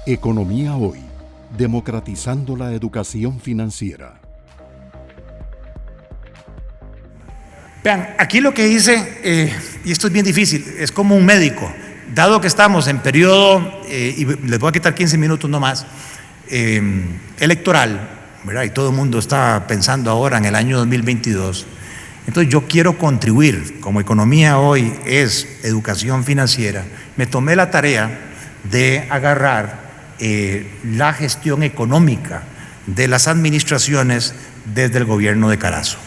Economía Hoy, democratizando la educación financiera. Vean, aquí lo que hice, y esto es bien difícil, es como un médico, dado que estamos en periodo, y les voy a quitar 15 minutos nomás, electoral, ¿verdad? Y todo el mundo está pensando ahora en el año 2022. Entonces yo quiero contribuir, como Economía Hoy es educación financiera, me tomé la tarea de agarrar la gestión económica de las administraciones desde el gobierno de Carazo.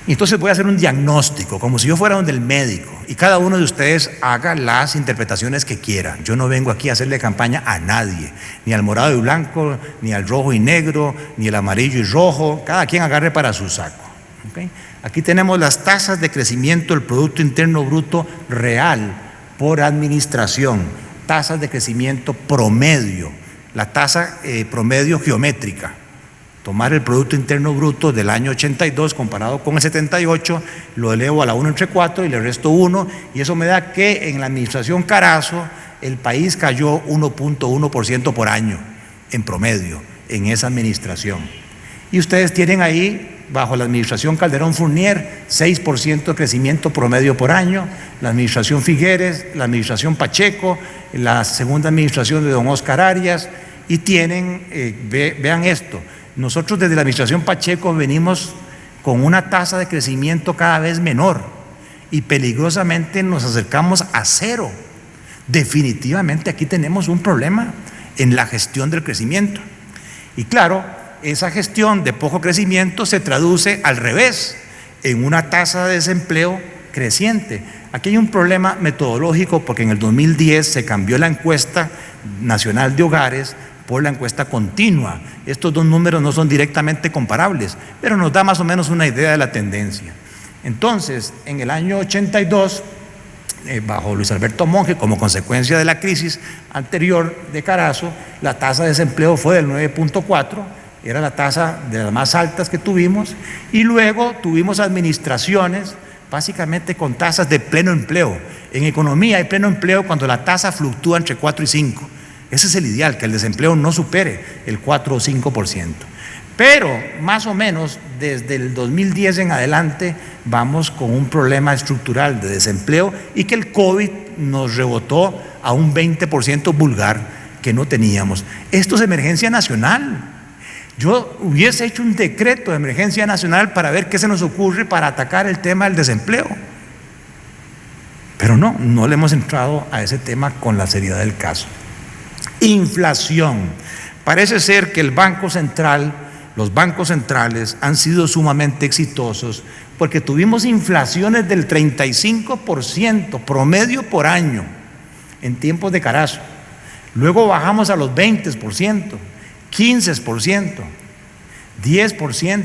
Entonces voy a hacer un diagnóstico, como si yo fuera donde el médico, y cada uno de ustedes haga las interpretaciones que quiera. Yo no vengo aquí a hacerle campaña a nadie, ni al morado y blanco, ni al rojo y negro, ni el amarillo y rojo, cada quien agarre para su saco. ¿Okay? Aquí tenemos las tasas de crecimiento del Producto Interno Bruto real por administración, tasas de crecimiento promedio, la tasa promedio geométrica. Tomar el Producto Interno Bruto del año 82 comparado con el 78, lo elevo a la 1 entre 4 y le resto 1, y eso me da que en la administración Carazo el país cayó 1.1% por año en promedio en esa administración. Y ustedes tienen ahí, bajo la administración Calderón Fournier, 6% de crecimiento promedio por año, la administración Figueres, la administración Pacheco, la segunda administración de don Oscar Arias, y tienen, vean esto, nosotros desde la administración Pacheco venimos con una tasa de crecimiento cada vez menor y peligrosamente nos acercamos a cero. Definitivamente aquí tenemos un problema en la gestión del crecimiento. Y claro, esa gestión de poco crecimiento se traduce al revés, en una tasa de desempleo creciente. Aquí hay un problema metodológico porque en el 2010 se cambió la encuesta nacional de hogares por la encuesta continua. Estos dos números no son directamente comparables, pero nos da más o menos una idea de la tendencia. Entonces, en el año 82, bajo Luis Alberto Monge, como consecuencia de la crisis anterior de Carazo, la tasa de desempleo fue del 9.4%, era la tasa de las más altas que tuvimos, y luego tuvimos administraciones básicamente con tasas de pleno empleo. En economía hay pleno empleo cuando la tasa fluctúa entre 4 y 5. Ese es el ideal, que el desempleo no supere el 4 o 5%. Pero más o menos desde el 2010 en adelante vamos con un problema estructural de desempleo y que el COVID nos rebotó a un 20% vulgar que no teníamos. Esto es emergencia nacional. Yo hubiese hecho un decreto de emergencia nacional para ver qué se nos ocurre para atacar el tema del desempleo. Pero no le hemos entrado a ese tema con la seriedad del caso. Inflación. Parece ser que el Banco Central, los bancos centrales han sido sumamente exitosos porque tuvimos inflaciones del 35% promedio por año en tiempos de Carazo. Luego bajamos a los 20%, 15%, 10%,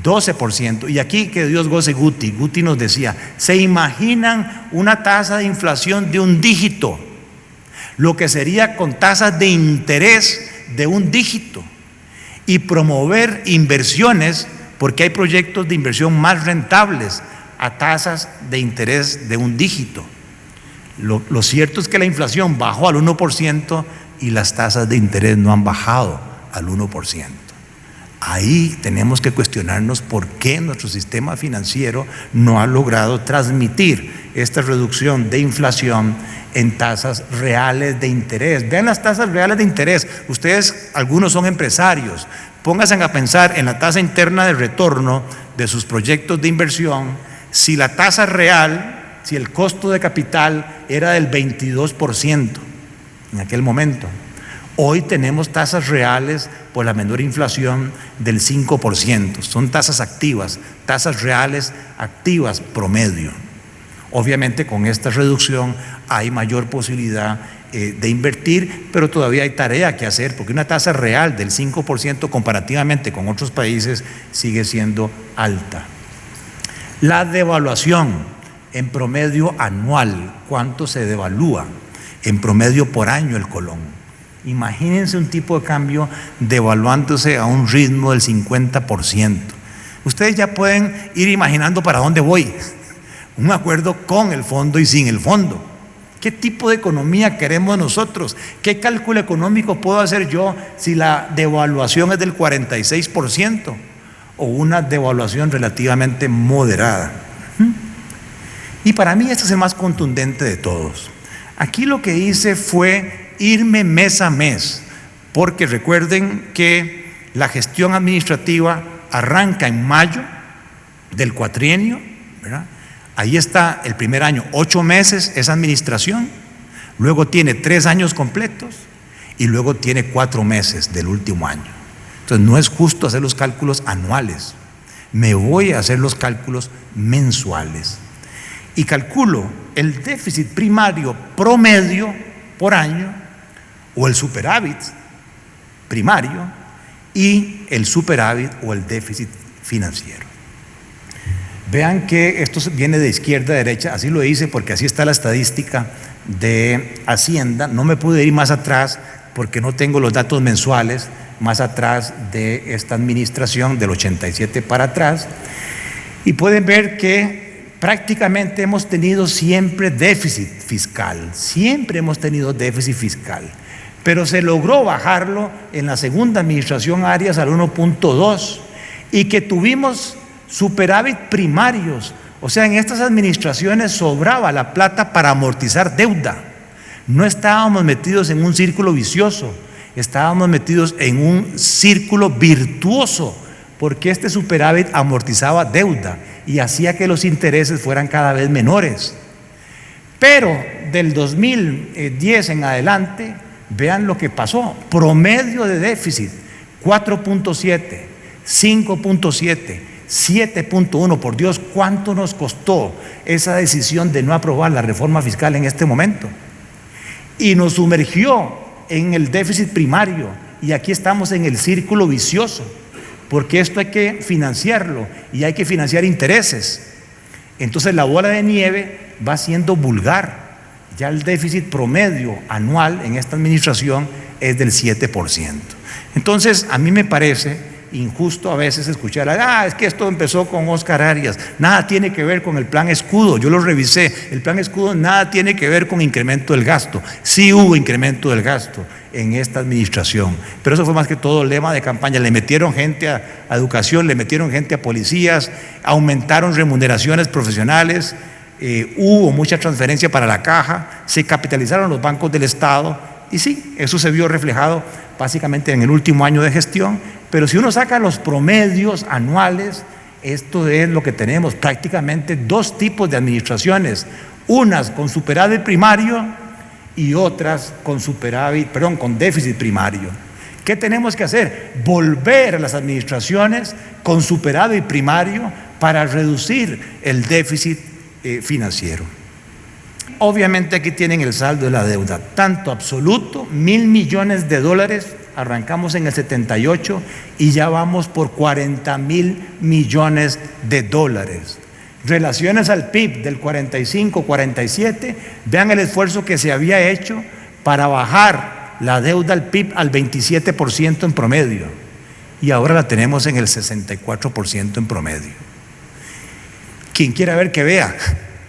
12%. Y aquí que Dios goce Guti. Guti nos decía, ¿se imaginan una tasa de inflación de un dígito? Lo que sería con tasas de interés de un dígito y promover inversiones, porque hay proyectos de inversión más rentables a tasas de interés de un dígito. Lo cierto es que la inflación bajó al 1% y las tasas de interés no han bajado al 1%. Ahí tenemos que cuestionarnos por qué nuestro sistema financiero no ha logrado transmitir esta reducción de inflación en tasas reales de interés. Vean las tasas reales de interés. Ustedes, algunos son empresarios, pónganse a pensar en la tasa interna de retorno de sus proyectos de inversión. Si la tasa real, si el costo de capital era del 22% en aquel momento, hoy tenemos tasas reales por la menor inflación del 5%. Son tasas activas, tasas reales activas promedio. Obviamente con esta reducción hay mayor posibilidad de invertir, pero todavía hay tarea que hacer porque una tasa real del 5% comparativamente con otros países sigue siendo alta. La devaluación en promedio anual, ¿cuánto se devalúa en promedio por año el colón? Imagínense un tipo de cambio devaluándose a un ritmo del 50%. Ustedes ya pueden ir imaginando para dónde voy. Un acuerdo con el fondo y sin el fondo. ¿Qué tipo de economía queremos nosotros? ¿Qué cálculo económico puedo hacer yo si la devaluación es del 46% o una devaluación relativamente moderada? Y para mí este es el más contundente de todos. Aquí lo que hice fue irme mes a mes, porque recuerden que la gestión administrativa arranca en mayo del cuatrienio, ¿verdad? Ahí está el primer año, 8 meses esa administración, luego tiene 3 años completos y luego tiene 4 meses del último año. Entonces no es justo hacer los cálculos anuales, me voy a hacer los cálculos mensuales y calculo el déficit primario promedio por año o el superávit primario y el superávit o el déficit financiero. Vean que esto viene de izquierda a derecha, así lo hice porque así está la estadística de Hacienda. No me pude ir más atrás porque no tengo los datos mensuales más atrás de esta administración, del 87 para atrás. Y pueden ver que prácticamente hemos tenido siempre déficit fiscal, siempre hemos tenido déficit fiscal. Pero se logró bajarlo en la segunda administración Arias al 1.2 y que tuvimos superávit primarios, o sea, en estas administraciones sobraba la plata para amortizar deuda. No estábamos metidos en un círculo vicioso, estábamos metidos en un círculo virtuoso, porque este superávit amortizaba deuda y hacía que los intereses fueran cada vez menores. Pero del 2010 en adelante, vean lo que pasó: promedio de déficit 4.7, 5.7, 7.1, por Dios, ¿cuánto nos costó esa decisión de no aprobar la reforma fiscal en este momento? Y nos sumergió en el déficit primario y aquí estamos en el círculo vicioso, porque esto hay que financiarlo y hay que financiar intereses. Entonces la bola de nieve va siendo vulgar. Ya el déficit promedio anual en esta administración es del 7%. Entonces a mí me parece injusto a veces escuchar, es que esto empezó con Óscar Arias, nada tiene que ver con el plan escudo. Yo lo revisé, el plan escudo nada tiene que ver con incremento del gasto. Sí hubo incremento del gasto en esta administración, pero eso fue más que todo lema de campaña. Le metieron gente a educación, le metieron gente a policías, aumentaron remuneraciones profesionales, hubo mucha transferencia para la caja, se capitalizaron los bancos del Estado y sí, eso se vio reflejado básicamente en el último año de gestión. Pero si uno saca los promedios anuales, esto es lo que tenemos: prácticamente 2 tipos de administraciones, unas con superávit primario y otras con con déficit primario. ¿Qué tenemos que hacer? Volver a las administraciones con superávit primario para reducir el déficit financiero. Obviamente aquí tienen el saldo de la deuda, tanto absoluto, $1,000 millones, arrancamos en el 78 y ya vamos por $40,000 millones. Relaciones al PIB del 45-47, vean el esfuerzo que se había hecho para bajar la deuda al PIB al 27% en promedio y ahora la tenemos en el 64% en promedio. Quien quiera ver, que vea.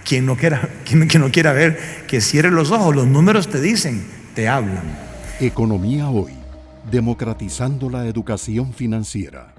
Quien no quiera ver, que cierre los ojos. Los números te dicen, te hablan. Economía Hoy, democratizando la educación financiera.